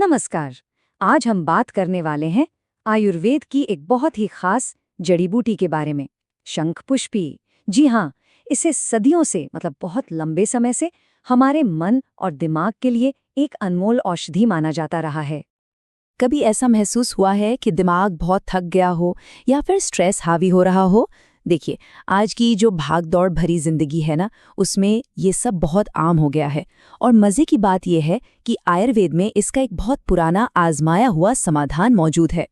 नमस्कार। आज हम बात करने वाले हैं आयुर्वेद की एक बहुत ही खास जड़ी बूटी के बारे में, शंखपुष्पी। जी हाँ, इसे सदियों से बहुत लंबे समय से हमारे मन और दिमाग के लिए एक अनमोल औषधि माना जाता रहा है। कभी ऐसा महसूस हुआ है कि दिमाग बहुत थक गया हो या फिर स्ट्रेस हावी हो रहा हो? देखिए, आज की जो भाग-दौड़ भरी जिंदगी है ना, उसमें ये सब बहुत आम हो गया है। और मजे की बात यह है कि आयुर्वेद में इसका एक बहुत पुराना आजमाया हुआ समाधान मौजूद है।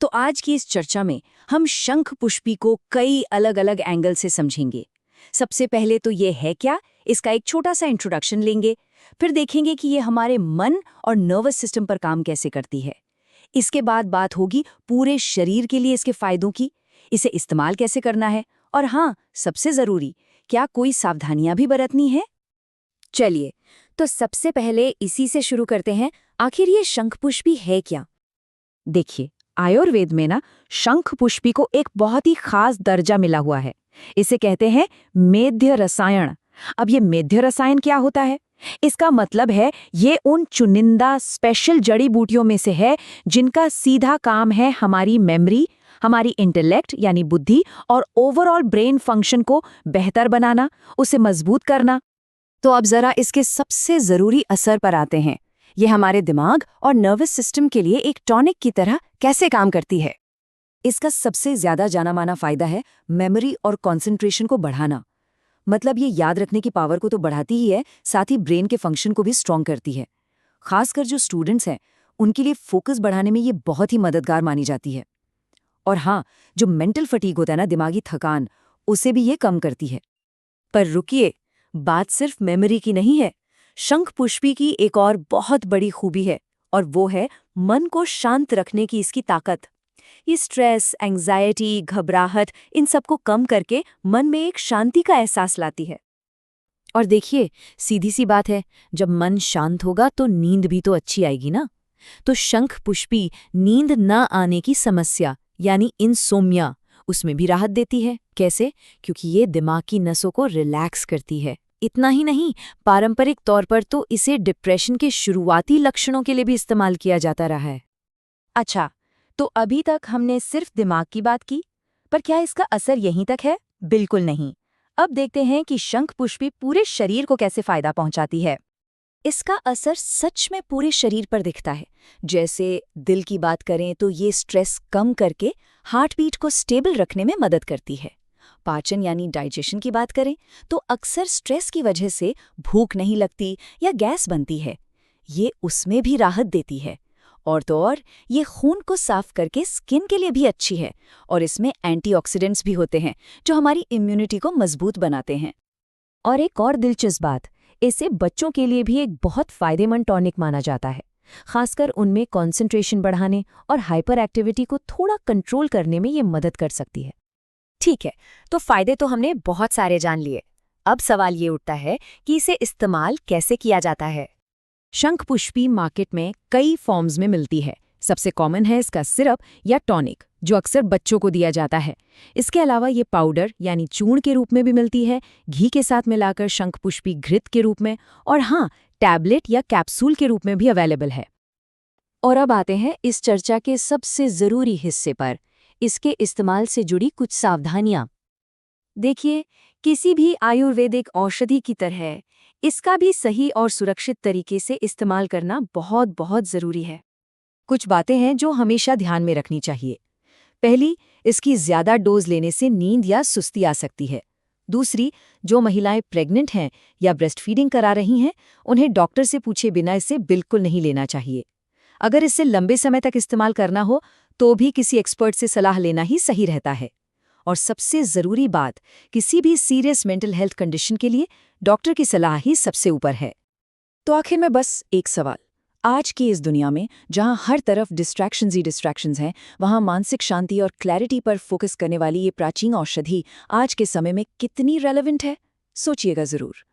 तो आज की इस चर्चा में हम शंखपुष्पी को कई अलग अलग एंगल से समझेंगे। सबसे पहले तो ये है क्या, इसका एक छोटा सा इंट्रोडक्शन लेंगे। फिर देखेंगे कि ये हमारे मन और नर्वस सिस्टम पर काम कैसे करती है। इसके बाद बात होगी पूरे शरीर के लिए इसके फायदों की, इसे इस्तेमाल कैसे करना है, और हाँ, सबसे जरूरी, क्या कोई सावधानियां भी बरतनी है। चलिए, तो सबसे पहले इसी से शुरू करते हैं। आखिर ये शंखपुष्पी है क्या? देखिए, आयुर्वेद में ना शंखपुष्पी को एक बहुत ही खास दर्जा मिला हुआ है। इसे कहते हैं मेध्य रसायन। अब ये मेध्य रसायन क्या होता है? इसका मतलब है ये उन चुनिंदा स्पेशल जड़ी बूटियों में से है जिनका सीधा काम है हमारी मेमोरी, हमारी इंटेलेक्ट यानी बुद्धि और ओवरऑल ब्रेन फंक्शन को बेहतर बनाना, उसे मजबूत करना। तो अब जरा इसके सबसे जरूरी असर पर आते हैं। ये हमारे दिमाग और नर्वस सिस्टम के लिए एक टॉनिक की तरह कैसे काम करती है। इसका सबसे ज्यादा जाना माना फायदा है मेमोरी और कंसंट्रेशन को बढ़ाना। मतलब ये याद रखने की पावर को तो बढ़ाती ही है, साथ ही ब्रेन के फंक्शन को भी स्ट्रॉन्ग करती है। खासकर जो स्टूडेंट्स हैं, उनके लिए फोकस बढ़ाने में ये बहुत ही मददगार मानी जाती है। और हाँ, जो मेंटल फटीग होता है ना, दिमागी थकान, उसे भी ये कम करती है। पर रुकिए, बात सिर्फ मेमोरी की नहीं है। शंखपुष्पी की एक और बहुत बड़ी खूबी है, और वो है मन को शांत रखने की इसकी ताकत। ये स्ट्रेस, एंजाइटी, घबराहट, इन सबको कम करके मन में एक शांति का एहसास लाती है। और देखिए, सीधी सी बात है, जब मन शांत होगा तो नींद भी तो अच्छी आएगी ना। तो शंखपुष्पी नींद न आने की समस्या यानी इंसोम्निया, उसमें भी राहत देती है। कैसे? क्योंकि ये दिमाग की नसों को रिलैक्स करती है। इतना ही नहीं, पारंपरिक तौर पर तो इसे डिप्रेशन के शुरुआती लक्षणों के लिए भी इस्तेमाल किया जाता रहा है। अच्छा, तो अभी तक हमने सिर्फ दिमाग की बात की, पर क्या इसका असर यहीं तक है? बिल्कुल नहीं। अब देखते हैं कि शंखपुष्पी पूरे शरीर को कैसे फायदा पहुंचाती है। इसका असर सच में पूरे शरीर पर दिखता है। जैसे दिल की बात करें तो ये स्ट्रेस कम करके हार्ट बीट को स्टेबल रखने में मदद करती है। पाचन यानी डाइजेशन की बात करें तो अक्सर स्ट्रेस की वजह से भूख नहीं लगती या गैस बनती है, ये उसमें भी राहत देती है। और तो और, ये खून को साफ करके स्किन के लिए भी अच्छी है, और इसमें एंटीऑक्सीडेंट्स भी होते हैं जो हमारी इम्यूनिटी को मजबूत बनाते हैं। और एक और दिलचस्प बात, इसे बच्चों के लिए भी एक बहुत फायदेमंद टॉनिक माना जाता है। खासकर उनमें कंसंट्रेशन बढ़ाने और हाइपर एक्टिविटी को थोड़ा कंट्रोल करने में ये मदद कर सकती है। ठीक है, तो फायदे तो हमने बहुत सारे जान लिए। अब सवाल ये उठता है कि इसे इस्तेमाल कैसे किया जाता है। शंखपुष्पी मार्केट में कई फॉर्म्स में मिलती है। सबसे कॉमन है इसका सिरप या टॉनिक, जो अक्सर बच्चों को दिया जाता है। इसके अलावा ये पाउडर यानी चूर्ण के रूप में भी मिलती है, घी के साथ मिलाकर शंखपुष्पी घृत के रूप में, और हाँ, टैबलेट या कैप्सूल के रूप में भी अवेलेबल है। और अब आते हैं इस चर्चा के सबसे जरूरी हिस्से पर, इसके इस्तेमाल से जुड़ी कुछ सावधानियां। देखिए, किसी भी आयुर्वेदिक औषधि की तरह इसका भी सही और सुरक्षित तरीके से इस्तेमाल करना बहुत बहुत जरूरी है। कुछ बातें हैं जो हमेशा ध्यान में रखनी चाहिए। पहली, इसकी ज्यादा डोज लेने से नींद या सुस्ती आ सकती है। दूसरी, जो महिलाएं प्रेग्नेंट हैं या ब्रेस्ट फीडिंग करा रही हैं, उन्हें डॉक्टर से पूछे बिना इसे बिल्कुल नहीं लेना चाहिए। अगर इससे लंबे समय तक इस्तेमाल करना हो तो भी किसी एक्सपर्ट से सलाह लेना ही सही रहता है। और सबसे ज़रूरी बात, किसी भी सीरियस मेंटल हेल्थ कंडीशन के लिए डॉक्टर की सलाह ही सबसे ऊपर है। तो आखिर में बस एक सवाल, आज की इस दुनिया में जहां हर तरफ डिस्ट्रैक्शंस ही डिस्ट्रैक्शंस हैं, वहां मानसिक शांति और क्लैरिटी पर फोकस करने वाली ये प्राचीन औषधि आज के समय में कितनी रेलेवेंट है? सोचिएगा ज़रूर।